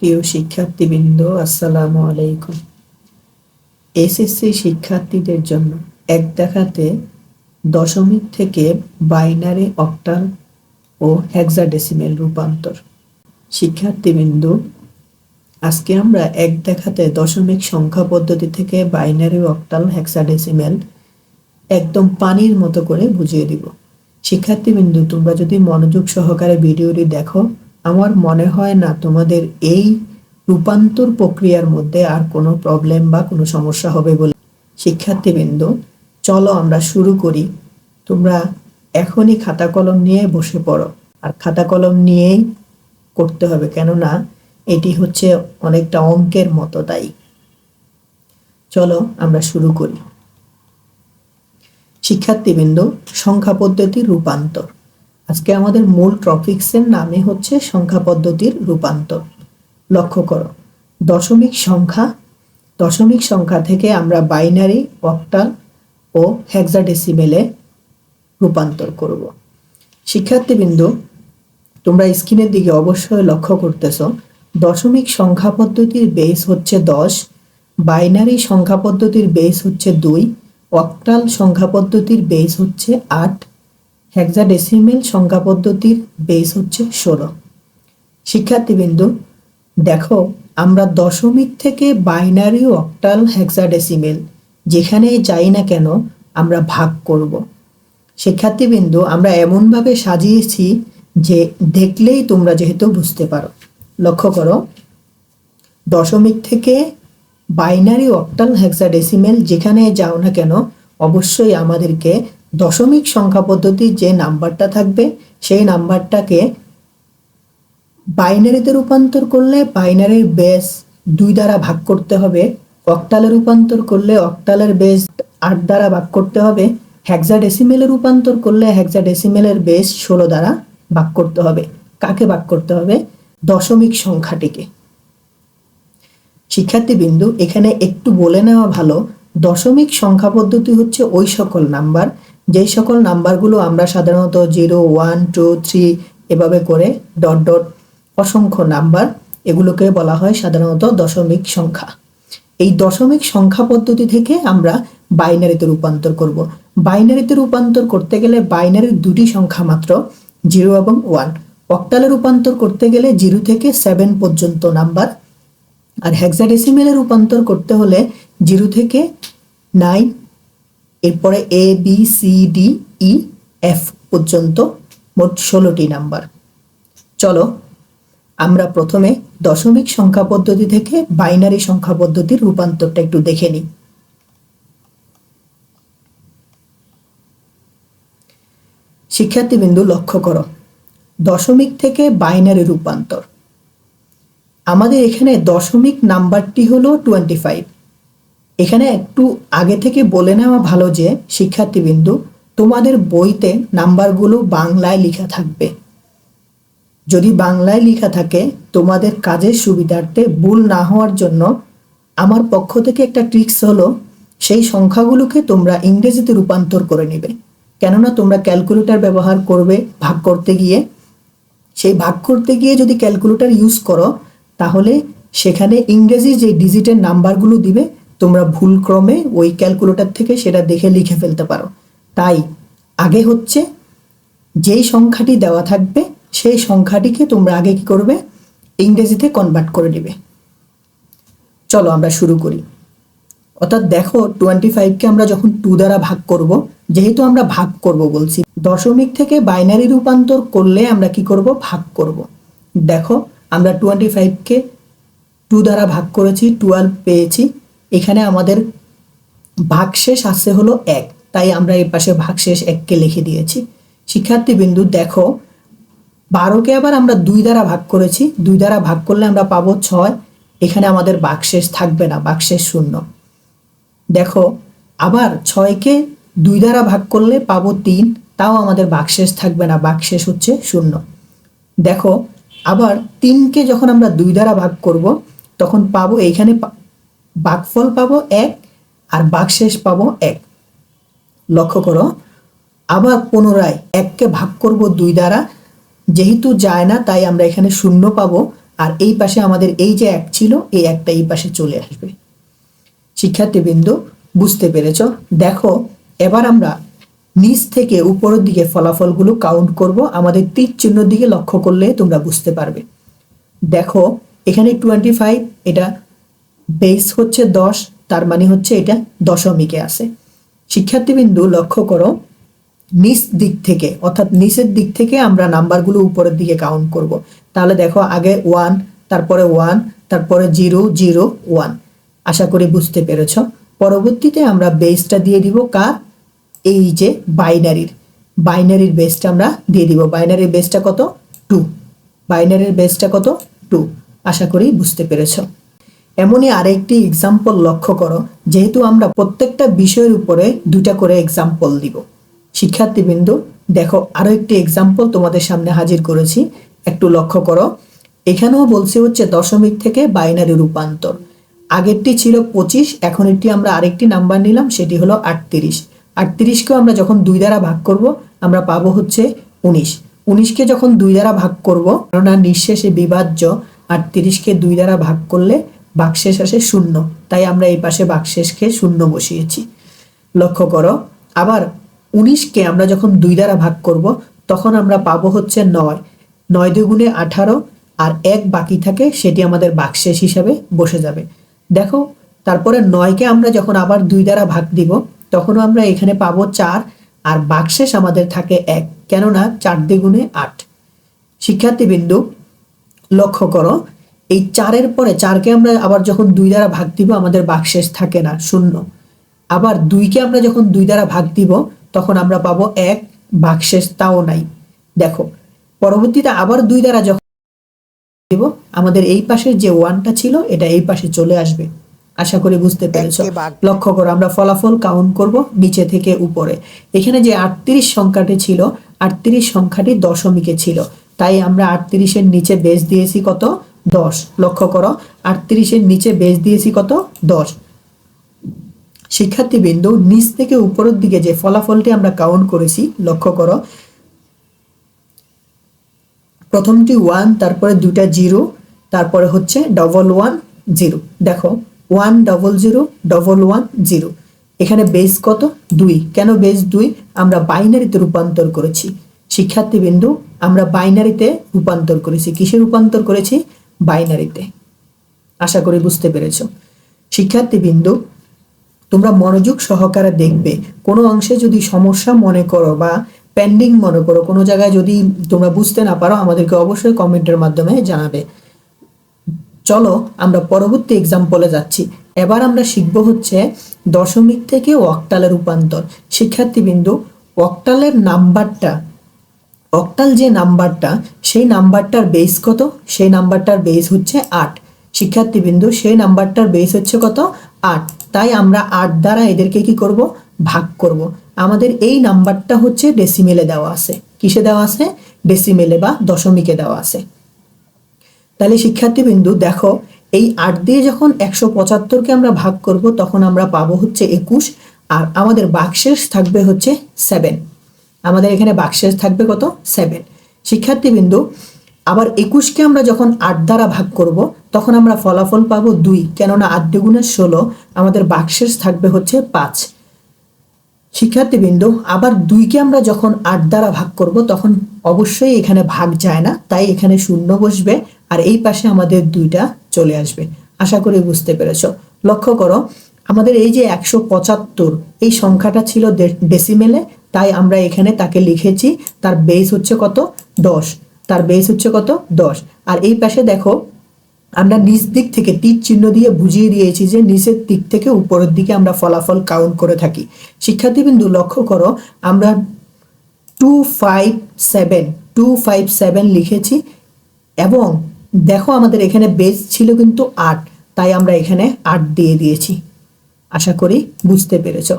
প্রিয় শিক্ষার্থীবৃন্দ, আসসালামু আলাইকুম। এসএসসি শিক্ষার্থীদের জন্য এক দেখাতে দশমিক থেকে বাইনারি, অক্টাল ও হেক্সাডেসিমেল রূপান্তর। শিক্ষার্থীবৃন্দ, আজকে আমরা এক দেখাতে দশমিক সংখ্যা পদ্ধতি থেকে বাইনারি, অক্টাল, হেক্সাডেসিমেল একদম পানির মতো করে বুঝিয়ে দিব। শিক্ষার্থীবৃন্দ, তোমরা যদি মনোযোগ সহকারে ভিডিওটি দেখো, আমার মনে হয় না তোমাদের এই রূপান্তর প্রক্রিয়ার মধ্যে আর কোনো প্রবলেম বা কোনো সমস্যা হবে বলে। শিক্ষার্থীবৃন্দ, চলো আমরা শুরু করি। তোমরা এখনই খাতা কলম নিয়ে বসে পড়ো, আর খাতা কলম নিয়েই করতে হবে, কেননা এটি হচ্ছে অনেকটা অঙ্কের মতো। তাই চলো আমরা শুরু করি। শিক্ষার্থীবৃন্দ, সংখ্যা পদ্ধতির রূপান্তর। আজকে আমাদের মূল টপিকসের নামে হচ্ছে সংখ্যা পদ্ধতির রূপান্তর। লক্ষ্য করো, দশমিক সংখ্যা থেকে আমরা বাইনারি, অক্টাল ও হেক্সাডেসিমেলে রূপান্তর করব। শিক্ষার্থীবৃন্দ, তোমরা স্ক্রিনের দিকে অবশ্যই লক্ষ্য করতেছো, দশমিক সংখ্যা পদ্ধতির বেস হচ্ছে 10, বাইনারি সংখ্যা পদ্ধতির বেস হচ্ছে 2, অক্টাল সংখ্যা পদ্ধতির বেস হচ্ছে 8, হেক্সাডেসিমেল সংখ্যা পদ্ধতির বেস হচ্ছে 16। শিক্ষার্থীবৃন্দ, দেখো, আমরা দশমিক থেকে বাইনারি, অক্টাল, হেক্সাডেসিমেল যেখানে যাই না কেন আমরা ভাগ করব। শিক্ষার্থীবৃন্দ, আমরা এমনভাবে সাজিয়েছি যে দেখলেই তোমরা যেহেতু বুঝতে পারো। লক্ষ্য করো, দশমিক থেকে বাইনারি, অক্টাল, হেক্সাডেসিমেল যেখানে যাও না কেন অবশ্যই আমাদেরকে দশমিক সংখ্যা পদ্ধতির যে নাম্বারটা থাকবে সেই নাম্বারটাকে বাইনারিতে রূপান্তর করলে বাইনারির বেস 2 দ্বারা ভাগ করতে হবে, অক্টালে রূপান্তর করলে অক্টালের বেস 8 দ্বারা ভাগ করতে হবে, হেক্সাডেসিমেলে রূপান্তর করলে হেক্সাডেসিমেলের বেস 16 দ্বারা ভাগ করতে হবে। কাকে ভাগ করতে হবে? দশমিক সংখ্যাটিকে। শিক্ষার্থীবৃন্দু, এখানে একটু বলে নেওয়া ভালো, দশমিক সংখ্যা পদ্ধতি হচ্ছে ওই সকল নাম্বার যেই সকল নাম্বারগুলো আমরা সাধারণত 0, 1, 2, 3 এভাবে করে ডট ডট অসংখ্য নাম্বার, এগুলোকে বলা হয় সাধারণত দশমিক সংখ্যা। এই দশমিক সংখ্যা পদ্ধতি থেকে আমরা বাইনারিতে রূপান্তর করব। বাইনারিতে রূপান্তর করতে গেলে বাইনারির 2টি সংখ্যা মাত্র, 0 এবং 1। অক্টালে রূপান্তর করতে গেলে 0 থেকে 7 পর্যন্ত নাম্বার, আর হেক্সাডেসিমেলে রূপান্তর করতে হলে 0 থেকে 9, এরপরে A B C D E F পর্যন্ত মোট 16টি নাম্বার। চলো আমরা প্রথমে দশমিক সংখ্যা পদ্ধতি থেকে বাইনারি সংখ্যা পদ্ধতির রূপান্তরটা একটু দেখে নিই। শিক্ষার্থীবৃন্দু, লক্ষ্য করো, দশমিক থেকে বাইনারি রূপান্তর। আমাদের এখানে দশমিক নাম্বারটি হলো 25। এখানে একটু আগে থেকে বলে নেওয়া ভালো যে শিক্ষার্থীবৃন্দু, তোমাদের বইতে নাম্বারগুলো বাংলায় লেখা থাকবে। যদি বাংলায় লেখা থাকে, তোমাদের কাজের সুবিধার্থে ভুল না হওয়ার জন্য আমার পক্ষ থেকে একটা ট্রিক্স হলো, সেই সংখ্যাগুলোকে তোমরা ইংরেজিতে রূপান্তর করে নেবে। কেননা তোমরা ক্যালকুলেটর ব্যবহার করবে ভাগ করতে গিয়ে, সেই ভাগ করতে গিয়ে যদি ক্যালকুলেটর ইউজ করো তাহলে সেখানে ইংরেজি যে ডিজিটের নাম্বারগুলো দিবে তোমরা ভুলক্রমে ওই ক্যালকুলেটর থেকে সেটা দেখে লিখে ফেলতে পারো। তাই আগে হচ্ছে যেই সংখ্যাটি দেওয়া থাকবে সেই সংখ্যাটিকে তোমরা আগে কি করবে? ইংরেজিতে কনভার্ট করে নেবে। চলো আমরা শুরু করি। অর্থাৎ দেখো, 25কে আমরা যখন 2 দ্বারা ভাগ করব, যেহেতু আমরা ভাগ করব বলছি, দশমিক থেকে বাইনারি রূপান্তর করলে আমরা কি করব? ভাগ করব। দেখো, আমরা 25কে 2 দ্বারা ভাগ করেছি, 12 পেয়েছি। এখানে আমাদের ভাগশেষ আসছে হলো 1, তাই আমরা এই পাশে ভাগশেষ 1কে লিখে দিয়েছি। শিক্ষার্থীবৃন্দু, দেখো, 12কে আবার আমরা 2 দ্বারা ভাগ করেছি, 2 দ্বারা ভাগ করলে আমরা পাবো 6। এখানে আমাদের ভাগশেষ থাকবে না, ভাগশেষ 0। দেখো, আবার 6কে 2 দ্বারা ভাগ করলে পাবো 3, তাও আমাদের ভাগশেষ থাকবে না, ভাগশেষ হচ্ছে 0। দেখো, আবার 3কে যখন আমরা 2 দ্বারা ভাগ করব তখন পাবো, এইখানে ভাগফল পাবো 1 আর ভাগশেষ পাবো 1। লক্ষ্য করো, আবার পুনরায় 1কে ভাগ করব 2 দ্বারা, যেহেতু যায় না তাই আমরা এখানে 0 পাবো, আর এই পাশে আমাদের এই যে এক ছিল, এই একটা এই পাশে চলে আসবে। শিক্ষার্থীবৃন্দ বুঝতে পেরেছ? দেখো এবার আমরা নিচ থেকে উপরের দিকে ফলাফলগুলো কাউন্ট করব। আমাদের তীর চিহ্নের দিকে লক্ষ্য করলে তোমরা বুঝতে পারবে। দেখো এখানে 25, এটা বেস হচ্ছে 10, তার মানে হচ্ছে এটা দশমিকে আছে। শিক্ষার্থীবৃন্দু লক্ষ্য করো, নিচ দিক থেকে অর্থাৎ নিচের দিক থেকে আমরা নাম্বারগুলো উপরের দিকে কাউন্ট করব। তাহলে দেখো আগে 1, তারপরে 1, তারপরে 0 0 1। আশা করি বুঝতে পেরেছ। পরবর্তীতে আমরা বেসটা দিয়ে দিব কার? এই যে বাইনারির বেসটা আমরা দিয়ে দিব। বাইনারির বেসটা কত? 2। বাইনারির বেসটা কত? 2। আশা করি বুঝতে পেরেছ। এমনই আরেকটি এক্সাম্পল লক্ষ্য করো, যেহেতু আমরা প্রত্যেকটা বিষয়ের উপরে 2টা করে এক্সাম্পল দিব। শিক্ষার্থীবৃন্দু দেখো আরো একটি এক্সাম্পল তোমাদের সামনে হাজির করেছি, একটু লক্ষ্য করো। এখানেও বলছে হচ্ছে দশমিক থেকে বাইনারি রূপান্তর। আগেরটি ছিল 25, এখন এটি আমরা আরেকটি নাম্বার নিলাম, সেটি হলো 38। 38কেও আমরা যখন 2 দ্বারা ভাগ করব আমরা পাবো হচ্ছে 19। 19কে যখন 2 দ্বারা ভাগ করব, কেননা নিঃশেষে বিভাজ্য, 38কে 2 দ্বারা ভাগ করলে ভাগশেষ আসে 0, তাই আমরা এই পাশে ভাগশেষকে 0 বসিয়েছি। লক্ষ্য করো আবার 19কে আমরা যখন 2 দ্বারা ভাগ করব তখন আমরা পাবো হচ্ছে 9। 9 দুগুণে 18, আর 1 বাকি থাকে, সেটি আমাদের ভাগশেষ হিসাবে বসে যাবে। দেখো তারপরে 9কে আমরা যখন আবার 2 দ্বারা ভাগ দিব তখনও আমরা এখানে পাবো 4, আর ভাগশেষ আমাদের থাকে 1, কেননা 4 দ্বিগুণে 8। শিক্ষার্থীবৃন্দু লক্ষ্য করো, এই 4-এর পরে 4কে আমরা আবার যখন 2 দ্বারা ভাগ দিব আমাদের ভাগশেষ থাকে না, 0। আবার 2কে আমরা যখন 2 দ্বারা ভাগ দিব তখন আমরা পাবো 1, ভাগশেষ তাও নাই। দেখো পরবর্তীতে আবার 2 দ্বারা যখন দিব আমাদের এই পাশের যে 1টা ছিল এটা এই পাশে চলে আসবে। আশা করি বুঝতে পেরেছো। লক্ষ্য করো আমরা ফলাফল কাউন্ট করব নিচে থেকে উপরে। এখানে যে 38 সংখ্যাটি ছিল, 38 সংখ্যাটি দশমিকে ছিল, তাই আমরা 38-এর নিচে বেস দিয়েছি কত? 10। লক্ষ্য করো 38-এর নিচে বেস দিয়েছি কত? 10। শিক্ষার্থীবৃন্দ নিচ থেকে উপরের দিকে যে ফলাফলটি আমরা কাউন্ট করেছি লক্ষ্য করো, প্রথমটি 1, তারপরে 2টা 0, তারপরে হচ্ছে 11 0। দেখো 1 0 0 11 0। এখানে বেস কত? 2। কেন বেস 2? আমরা বাইনারিতে রূপান্তর করেছি। শিক্ষার্থীবৃন্দ আমরা বাইনারিতে রূপান্তর করেছি। কিসে রূপান্তর করেছি? বাইনারিতে। আশা করি বুঝতে পেরেছো। শিক্ষার্থীবৃন্দ তোমরা মনোযোগ সহকারে দেখবে, কোনো অংশে যদি সমস্যা মনে করো বা পেন্ডিং মনে করো, কোনো জায়গায় যদি তোমরা বুঝতে না পারো আমাদেরকে অবশ্যই কমেন্টের মাধ্যমে জানাবে। চলো আমরা পরবর্তী এক্সাম্পলে যাচ্ছি। এবার আমরা শিখব হচ্ছে দশমিক থেকে অক্টালে রূপান্তর। শিক্ষার্থীবৃন্দ অক্টালের নাম্বারটা, অক্টাল যে নাম্বারটা, সেই নাম্বারটার বেস কত? সেই নাম্বারটার বেস হচ্ছে 8। শিক্ষার্থীবৃন্দ সেই নাম্বারটার বেস হচ্ছে কত? 8। তাই আমরা 8 দ্বারা এদেরকে কি করব? ভাগ করব। আমাদের এই নাম্বারটা হচ্ছে ডেসিমেলে দেওয়া আছে। কিসে দেওয়া আছে? ডেসিমেলে বা দশমিকে দেওয়া আছে। তাহলে শিক্ষার্থীবৃন্দ দেখো এই 8 দিয়ে যখন 175কে আমরা ভাগ করব তখন আমরা পাবো হচ্ছে 21, আর আমাদের ভাগশেষ থাকবে হচ্ছে 7। আমাদের এখানে ভাগশেষ থাকবে কত? 7। শিক্ষার্থীবৃন্দ আবার 21কে আমরা যখন 8 দ্বারা ভাগ করব তখন আমরা ফলাফল পাবো 2, কেননা 8 দুগুণে 16, আমাদের ভাগশেষ থাকবে হচ্ছে 5। শিক্ষার্থীবৃন্দ আবার 2কে আমরা যখন 8 দ্বারা ভাগ করব তখন অবশ্যই এখানে ভাগ যায় না, তাই এখানে 0 বসবে, আর এই পাশে আমাদের 2টা চলে আসবে। আশা করি বুঝতে পেরেছো। লক্ষ্য করো আমাদের এই যে 175 এই সংখ্যাটা ছিল ডেসিমেলে, তাই আমরা এখানে তাকে লিখেছি তার বেস হচ্ছে কত? 10। তার বেস হচ্ছে কত? 10। আর এই পাশে দেখো আমরা নিচ দিক থেকে তীর চিহ্ন দিয়ে বুঝিয়ে দিয়েছি যে নিচের দিক থেকে উপরের দিকে আমরা ফলাফল কাউন্ট করে থাকি। শিক্ষার্থীবৃন্দু লক্ষ্য করো আমরা 257 লিখেছি, এবং দেখো আমাদের এখানে বেস ছিল কিন্তু 8, তাই আমরা এখানে 8 দিয়ে দিয়েছি। আশা করি বুঝতে পেরেছো।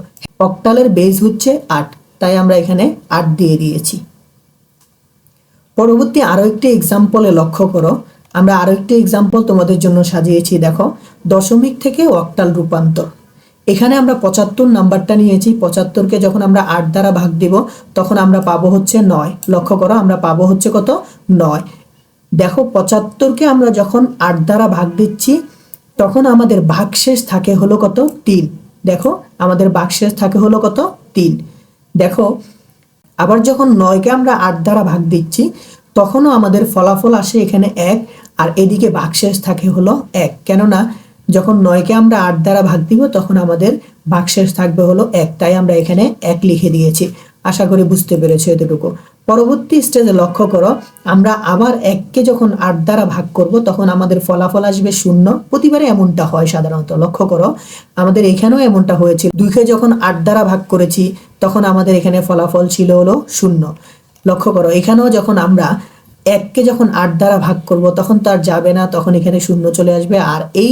অক্টালের বেস হচ্ছে 8, তাই আমরা এখানে 8 দিয়ে দিয়েছি। পরবর্তী আরো একটি এক্সাম্পলে লক্ষ্য করো, আমরা আরো একটি এক্সাম্পল তোমাদের জন্য সাজিয়েছি। দেখো দশমিক থেকে অক্টাল রূপান্তর। এখানে আমরা 75 নাম্বারটা নিয়েছি। 75কে যখন আমরা 8 দ্বারা ভাগ দিব তখন আমরা পাবো হচ্ছে 9। লক্ষ্য করো আমরা পাবো হচ্ছে কত? 9। দেখো 75কে আমরা যখন 8 দ্বারা ভাগ দিচ্ছি তখন আমাদের ভাগশেষ থাকে হলো কত 3। দেখো আমাদের ভাগশেষ থাকে হলো কত 3। দেখো আবার যখন 9কে আমরা 8 দ্বারা ভাগ দিচ্ছি তখনও আমাদের ফলাফল আসে এখানে 1, আর এদিকে ভাগশেষ থাকে হলো 1। কেননা যখন 9কে আমরা 8 দ্বারা ভাগ দিব তখন আমাদের ভাগশেষ থাকবে হলো 1, তাই আমরা এখানে 1 লিখে দিয়েছি। আশা করি বুঝতে পেরেছো এতটুকু। পরবর্তী স্টেজে লক্ষ্য করো, আমরা আবার 1কে যখন 8 দ্বারা ভাগ করব তখন আমাদের ফলাফল আসবে 0। প্রতিবারে এমনটা হয় সাধারণত। লক্ষ্য করো আমাদের এখানেও এমনটা হয়েছিল। 2কে যখন 8 দ্বারা ভাগ করেছি তখন আমাদের এখানে ফলাফল ছিল হলো 0। লক্ষ্য করো এখানেও যখন আমরা 1কে যখন 8 দ্বারা ভাগ করব তখন তো আর যাবে না, তখন এখানে 0 চলে আসবে, আর এই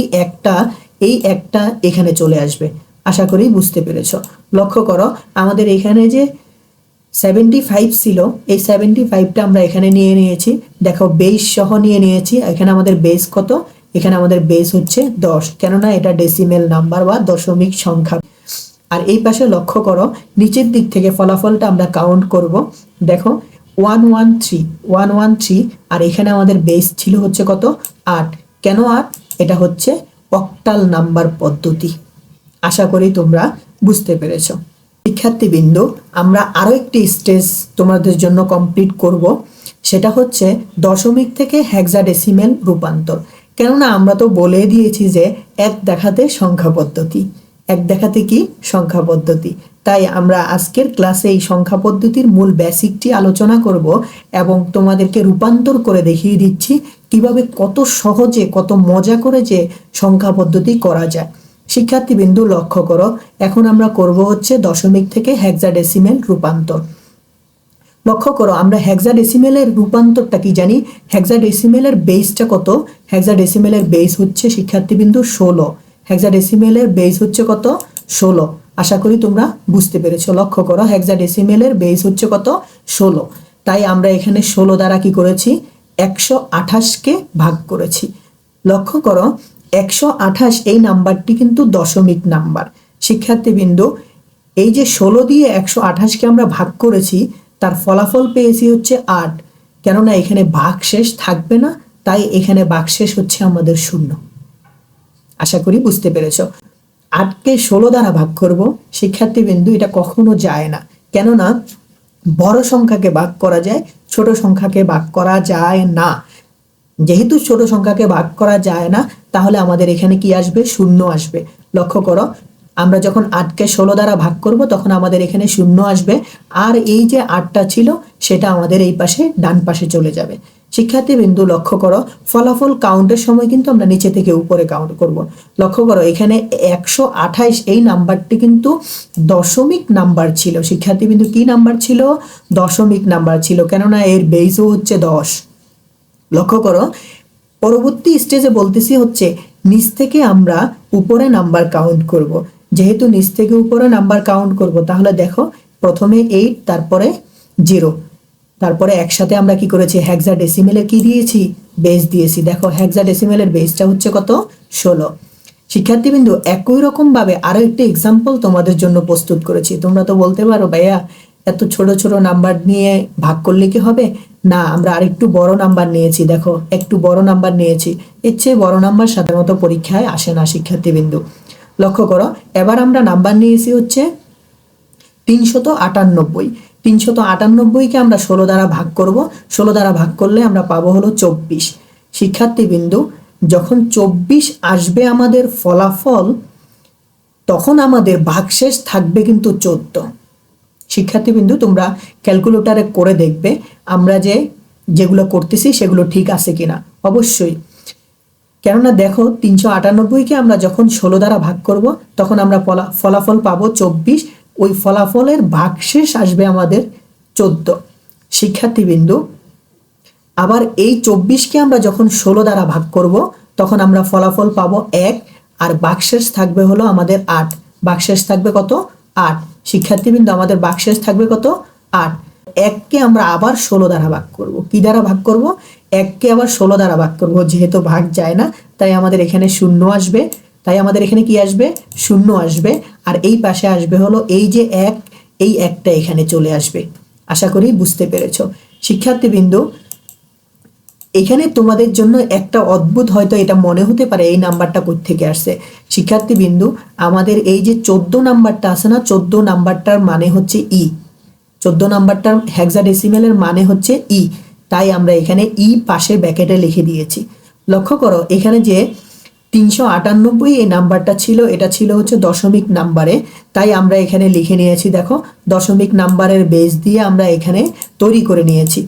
একটা এখানে চলে আসবে। আশা করি বুঝতে পেরেছো। লক্ষ্য করো আমাদের এখানে যে 75 ছিল, এই 75টা আমরা এখানে নিয়ে নিয়েছি। দেখো বেস সহ নিয়ে নিয়েছি। এখানে আমাদের বেস কত? এখানে আমাদের বেস হচ্ছে 10, কেননা এটা ডেসিমেল নাম্বার বা দশমিক সংখ্যা। আর এই পাশে লক্ষ্য করো নিচের দিক থেকে ফলাফলটা আমরা কাউন্ট করব। দেখো 113, আর এখানে আমাদের বেস ছিল হচ্ছে কত 8। কেন 8? এটা হচ্ছে অক্টাল নাম্বার পদ্ধতি। আশা করি তোমরা বুঝতে পেরেছো। শিক্ষার্থীবৃন্দ, আমরা আরো একটি স্টেজ তোমাদের জন্য কমপ্লিট করব, সেটা হচ্ছে দশমিক থেকে হেক্সাডেসিমেল রূপান্তর। কেননা আমরা তো বলে দিয়েছি যে এক দেখাতে সংখ্যা পদ্ধতি, এক দেখাতে কি সংখ্যা পদ্ধতি। তাই আমরা আজকের ক্লাসে এই সংখ্যা পদ্ধতির মূল বেসিকটি আলোচনা করব এবং তোমাদেরকে রূপান্তর করে দেখিয়ে দিচ্ছি কিভাবে কত সহজে কত মজা করে যে সংখ্যা পদ্ধতি করা যায়। শিক্ষার্থীবৃন্দ লক্ষ্য করো, এখন আমরা করব হচ্ছে দশমিক থেকে হেক্সাডেসিমেল রূপান্তর। লক্ষ্য করো আমরা হেক্সাডেসিমেলের রূপান্তরটা কি জানি। হেক্সাডেসিমেলের বেসটা কত? হেক্সাডেসিমেলের বেস হচ্ছে শিক্ষার্থীবৃন্দ 16। হেক্সাডেসিমেলের বেস হচ্ছে কত? 16। আশা করি তোমরা বুঝতে পেরেছো। লক্ষ্য করো হেক্সাডেসিমেলের বেস হচ্ছে কত? 16। তাই আমরা এখানে 16 দ্বারা কি করেছি? 128কে ভাগ করেছি। লক্ষ্য করো 128 এই নাম্বারটি কিন্তু দশমিক নাম্বার। শিক্ষার্থীবৃন্দ এই যে 16 দিয়ে 128কে আমরা ভাগ করেছি তার ফলাফল পেয়েছি হচ্ছে 8। কেননা এখানে ভাগশেষ থাকবে না, তাই এখানে ভাগশেষ হচ্ছে আমাদের 0। আশা করি বুঝতে পেরেছো। 8কে 16 দ্বারা ভাগ করব, শিক্ষার্থীবৃন্দ এটা কখনো যায় না। কেননা বড় সংখ্যাকে ভাগ করা যায়, ছোট সংখ্যাকে ভাগ করা যায় না। যেহেতু ছোট সংখ্যাকে ভাগ করা যায় না তাহলে আমাদের এখানে কি আসবে? 0 আসবে। লক্ষ্য করো আমরা যখন 8কে 16 দ্বারা ভাগ করব তখন আমাদের এখানে 0 আসবে, আর এই যে 8টা ছিল সেটা আমাদের এই পাশে ডান পাশে চলে যাবে। শিক্ষার্থীবৃন্দ লক্ষ্য করো ফলাফল কাউন্টের সময় কিন্তু আমরা নিচে থেকে উপরে কাউন্ট করব। লক্ষ্য করো এখানে 128 এই নাম্বারটি কিন্তু দশমিক নাম্বার ছিল। শিক্ষার্থীবৃন্দ কি নাম্বার ছিল? দশমিক নাম্বার ছিল, কেননা এর বেসও হচ্ছে 10। লক্ষ্য করো পরবর্তী স্টেজে বলতেছি হচ্ছে নিচ থেকে আমরা উপরে নাম্বার কাউন্ট করব। যেহেতু নিচ থেকে উপরে নাম্বার কাউন্ট করব তাহলে দেখো প্রথমে 8, তারপরে 0, তারপরে একসাথে আমরা কি করেছি? হেক্সাডেসিমেলের কি দিয়েছি? বেস দিয়েছি। দেখো হেক্সাডেসিমেলের বেসটা হচ্ছে কত? 16। শিক্ষার্থীবৃন্দ একই রকম ভাবে আরো একটি এক্সাম্পল তোমাদের জন্য প্রস্তুত করেছি। তোমরা তো বলতে পারো ভাইয়া এত ছোট ছোট নাম্বার নিয়ে ভাগ করলে কি হবে? না, আমরা আরেকটু বড় নাম্বার নিয়েছি। দেখো একটু বড় নাম্বার নিয়েছি, এর চেয়ে বড় নাম্বার সাধারণত পরীক্ষায় আসে না। শিক্ষার্থীবৃন্দ লক্ষ্য করো এবার আমরা নাম্বার নিয়েছি হচ্ছে 398। 398কে আমরা 16 দ্বারা ভাগ করব। 16 দ্বারা ভাগ করলে আমরা পাবো হলো 24। শিক্ষার্থীবৃন্দ যখন 24 আসবে আমাদের ফলাফল, তখন আমাদের ভাগশেষ থাকবে কিন্তু 14। শিক্ষার্থীবৃন্দ তোমরা ক্যালকুলেটরে করে দেখবে আমরা যেগুলো করতেছি সেগুলো ঠিক আছে কিনা। অবশ্যই, কেননা দেখো 398কে আমরা যখন 16 দ্বারা ভাগ করব তখন আমরা ফলাফল পাবো 24। ওই ফলাফলের ভাগশেষ আসবে আমাদের 14। শিক্ষার্থীবৃন্দ আবার এই 24কে আমরা যখন 16 দ্বারা ভাগ করব তখন আমরা ফলাফল পাবো 1, আর ভাগশেষ থাকবে হলো আমাদের 8। ভাগশেষ থাকবে কত? 8। শিক্ষার্থীবৃন্দ আমাদের ভাগশেষ থাকবে কত? 8। 1কে আমরা আবার 16 দ্বারা ভাগ করব। কি দ্বারা ভাগ করব? 1কে আবার 16 দ্বারা ভাগ করব। যেহেতু ভাগ যায় না তাই আমাদের এখানে 0 আসবে। তাই আমাদের এখানে কি আসবে? 0 আসবে। আর এই পাশে আসবে হলো এই যে 1, এই 1টা এখানে চলে আসবে। আশা করি বুঝতে পেরেছো। শিক্ষার্থীবৃন্দ এখানে তোমাদের জন্য একটা অদ্ভুত হয়তো এটা মনে হতে পারে এই নাম্বারটা কোত্থেকে আসছে। শিক্ষার্থী বিন্দু, আমাদের এই যে 14 নাম্বারটা আছে না, 14 নাম্বারটার মানে হচ্ছে ই। 14 নাম্বারটার হেক্সাডেসিমেলের মানে হচ্ছে ই, তাই আমরা এখানে ই পাশে ব্র্যাকেটে লিখে দিয়েছি। লক্ষ্য করো এখানে যে 398 এই নাম্বারটা ছিল, এটা ছিল হচ্ছে দশমিক নাম্বারে, তাই আমরা এখানে লিখে নিয়েছি। দেখো দশমিক নাম্বারের বেস দিয়ে আমরা এখানে তৈরি করে নিয়েছি।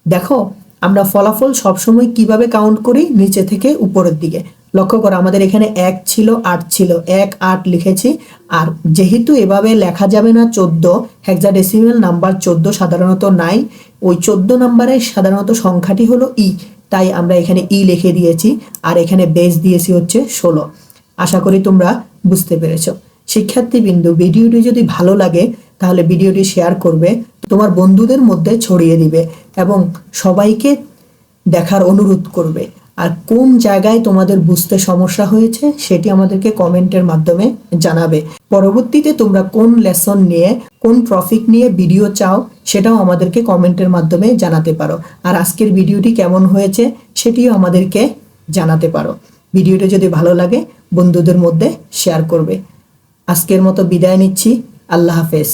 দেখো আমরা ফলাফল সবসময় কিভাবে কাউন্ট করি, নিচে থেকে উপরের দিকে। লক্ষ্য করো আমাদের এখানে 1 ছিল, 8 ছিল, 1 8 লিখেছি। আর যেহেতু এভাবে লেখা যাবে না 14, হেক্সাডেসিমেল নাম্বার 14 সাধারণত নাই, ওই 14 নাম্বারের সাধারণত সংখ্যাটি হলো ই, তাই আমরা এখানে ই লিখে দিয়েছি। আর এখানে বেস দিয়েছি হচ্ছে 16। আশা করি তোমরা বুঝতে পেরেছো। শিক্ষার্থী বিন্দু, ভিডিওটি যদি ভালো লাগে তাহলে ভিডিওটি শেয়ার করবে, তোমার বন্ধুদের মধ্যে ছড়িয়ে দিবে এবং সবাইকে দেখার অনুরোধ করবে। আর কোন জায়গায় তোমাদের বুঝতে সমস্যা হয়েছে সেটি আমাদেরকে কমেন্টের মাধ্যমে জানাবে। পরবর্তীতে তোমরা কোন লেসন নিয়ে, কোন টপিক নিয়ে ভিডিও চাও সেটাও আমাদেরকে কমেন্টের মাধ্যমে জানাতে পারো। আর আজকের ভিডিওটি কেমন হয়েছে সেটিও আমাদেরকে জানাতে পারো। ভিডিওটি যদি ভালো লাগে বন্ধুদের মধ্যে শেয়ার করবে। আজকের মতো বিদায় নিচ্ছি। আল্লাহ হাফেজ।